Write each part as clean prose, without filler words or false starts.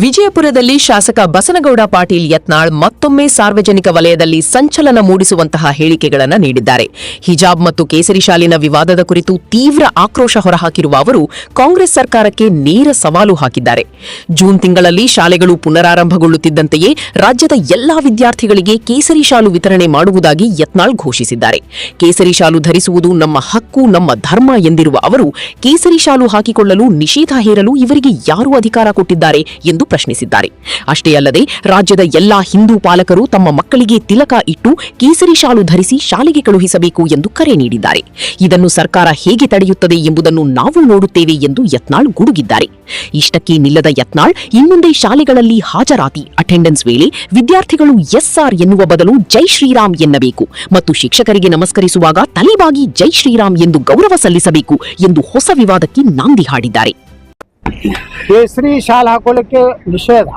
ವಿಜಯಪುರದಲ್ಲಿ ಶಾಸಕ ಬಸನಗೌಡ ಪಾಟೀಲ್ ಯತ್ನಾಳ್ ಮತ್ತೊಮ್ಮೆ ಸಾರ್ವಜನಿಕ ವಲಯದಲ್ಲಿ ಸಂಚಲನ ಮೂಡಿಸುವಂತಹ ಹೇಳಿಕೆಗಳನ್ನು ನೀಡಿದ್ದಾರೆ. ಹಿಜಾಬ್ ಮತ್ತು ಕೇಸರಿ ಶಾಲಿನ ವಿವಾದದ ಕುರಿತು ತೀವ್ರ ಆಕ್ರೋಶ ಹೊರಹಾಕಿರುವ ಅವರು ಕಾಂಗ್ರೆಸ್ ಸರ್ಕಾರಕ್ಕೆ ನೇರ ಸವಾಲು ಹಾಕಿದ್ದಾರೆ. ಜೂನ್ ತಿಂಗಳಲ್ಲಿ ಶಾಲೆಗಳು ಪುನರಾರಂಭಗೊಳ್ಳುತ್ತಿದ್ದಂತೆಯೇ ರಾಜ್ಯದ ಎಲ್ಲಾ ವಿದ್ಯಾರ್ಥಿಗಳಿಗೆ ಕೇಸರಿ ಶಾಲು ವಿತರಣೆ ಮಾಡುವುದಾಗಿ ಯತ್ನಾಳ್ ಘೋಷಿಸಿದ್ದಾರೆ. ಕೇಸರಿ ಶಾಲು ಧರಿಸುವುದು ನಮ್ಮ ಹಕ್ಕು, ನಮ್ಮ ಧರ್ಮ ಎಂದಿರುವ ಅವರು ಕೇಸರಿ ಶಾಲು ಹಾಕಿಕೊಳ್ಳಲು ನಿಷೇಧ ಹೇರಲು ಇವರಿಗೆ ಯಾರು ಅಧಿಕಾರ ಕೊಟ್ಟಿದ್ದಾರೆ ಎಂದು ಪ್ರಶ್ನಿಸಿದ್ದಾರೆ. ಅಷ್ಟೇ ಅಲ್ಲದೆ ರಾಜ್ಯದ ಎಲ್ಲಾ ಹಿಂದೂ ಪಾಲಕರು ತಮ್ಮ ಮಕ್ಕಳಿಗೆ ತಿಲಕ ಇಟ್ಟು ಕೇಸರಿ ಶಾಲು ಧರಿಸಿ ಶಾಲೆಗೆ ಕಳುಹಿಸಬೇಕು ಎಂದು ಕರೆ ನೀಡಿದ್ದಾರೆ. ಇದನ್ನು ಸರ್ಕಾರ ಹೇಗೆ ತಡೆಯುತ್ತದೆ ಎಂಬುದನ್ನು ನಾವು ನೋಡುತ್ತೇವೆ ಎಂದು ಯತ್ನಾಳ್ ಗುಡುಗಿದ್ದಾರೆ. ಇಷ್ಟಕ್ಕೆ ನಿಲ್ಲದ ಯತ್ನಾಳ್ ಇನ್ಮುಂದೆ ಶಾಲೆಗಳಲ್ಲಿ ಹಾಜರಾತಿ ಅಟೆಂಡೆನ್ಸ್ ವೇಳೆ ವಿದ್ಯಾರ್ಥಿಗಳು ಎಸ್ಆರ್ ಎನ್ನುವ ಬದಲು ಜೈ ಶ್ರೀರಾಮ್ ಎನ್ನಬೇಕು ಮತ್ತು ಶಿಕ್ಷಕರಿಗೆ ನಮಸ್ಕರಿಸುವಾಗ ತಲೆಬಾಗಿ ಜೈ ಶ್ರೀರಾಮ್ ಎಂದು ಗೌರವ ಸಲ್ಲಿಸಬೇಕು ಎಂದು ಹೊಸ ವಿವಾದಕ್ಕೆ ನಾಂದಿ ಹಾಡಿದ್ದಾರೆ. ಕೇಸರಿ ಶಾಲ್ ಹಾಕೊಳ್ಳಕ್ಕೆ ನಿಷೇಧ,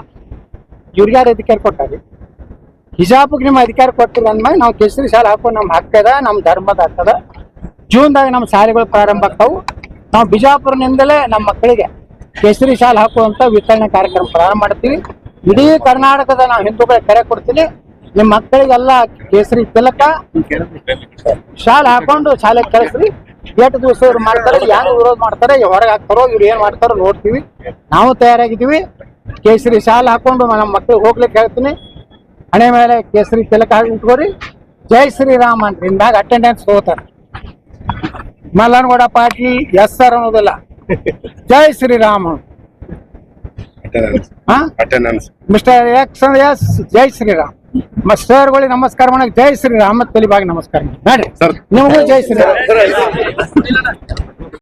ಇವ್ರಿಗೆ ಯಾರು ಅಧಿಕಾರ ಕೊಟ್ಟಾರೆ? ಹಿಜಾಬ್ಗೆ ನಿಮ್ಮ ಅಧಿಕಾರ ಕೊಟ್ಟಿಲ್ಲ ಅಂದ್ಮೇಲೆ ನಾವು ಕೇಸರಿ ಶಾಲೆ ಹಾಕೊಂಡು ನಮ್ಮ ಹಕ್ಕದ, ನಮ್ಮ ಧರ್ಮದ ಹಕ್ಕದ. ಜೂನ್ದಾಗ ನಮ್ಮ ಶಾಲೆಗಳು ಪ್ರಾರಂಭ ಆಗ್ತಾವು. ನಾವು ಬಿಜಾಪುರನಿಂದಲೇ ನಮ್ಮ ಮಕ್ಕಳಿಗೆ ಕೇಸರಿ ಶಾಲೆ ಹಾಕುವಂತ ವಿತರಣೆ ಕಾರ್ಯಕ್ರಮ ಪ್ರಾರಂಭ ಮಾಡ್ತೀವಿ. ಇಡೀ ಕರ್ನಾಟಕದ ನಾವು ಹಿಂದೂಗಳಿಗೆ ಕರೆ ಕೊಡ್ತೀನಿ, ನಿಮ್ಮ ಮಕ್ಕಳಿಗೆಲ್ಲ ಕೇಸರಿ ತಿಲಕ ಶಾಲೆ ಹಾಕೊಂಡು ಶಾಲೆಗೆ ಕಳಿಸ್ರಿ. ಎಷ್ಟು ದಿವಸ ಇವ್ರು ಮಾಡ್ತಾರೆ, ಯಾರು ವಿರೋಧ ಮಾಡ್ತಾರೆ, ಹೊರಗೆ ಹಾಕ್ತಾರೋ, ಇವ್ರು ಏನ್ ಮಾಡ್ತಾರೋ ನೋಡ್ತೀವಿ. ನಾವು ತಯಾರಾಗಿದ್ದೀವಿ. ಕೇಸರಿ ಶಾಲೆ ಹಾಕೊಂಡು ನಮ್ಮ ಮಕ್ಕಳಿಗೆ ಹೋಗ್ಲಿಕ್ಕೆ ಹೇಳ್ತೀನಿ. ಹಣೆ ಮೇಲೆ ಕೇಸರಿ ತಿಲಕ ಹಾಕಿ ಇಟ್ಕೋರಿ, ಜೈ ಶ್ರೀರಾಮ್ ಅಂತ ಇಂದಾಗ ಅಟೆಂಡೆನ್ಸ್ ಹೋಗ್ತಾರೆ. ಮಲ್ಲನಗೌಡ ಪಾಟೀಲ್ ಎಸ್ ಸರ್ ಅನ್ನೋದಿಲ್ಲ, ಜೈ ಶ್ರೀರಾಮ್. ಮಿಸ್ಟರ್ ಎಕ್ಸ್ ಎಸ್ ಜೈ ಶ್ರೀರಾಮ್. ಸರ್ಗಳಿಗೆ ನಮಸ್ಕಾರ ಮಾಡಕ್ ಜೈ ಶ್ರೀರಾಮ್, ತಲಿಬಾಗಿ ನಮಸ್ಕಾರ ಮಾಡಿ. ನಿಮಗೂ ಜೈ ಶ್ರೀರಾಮ್.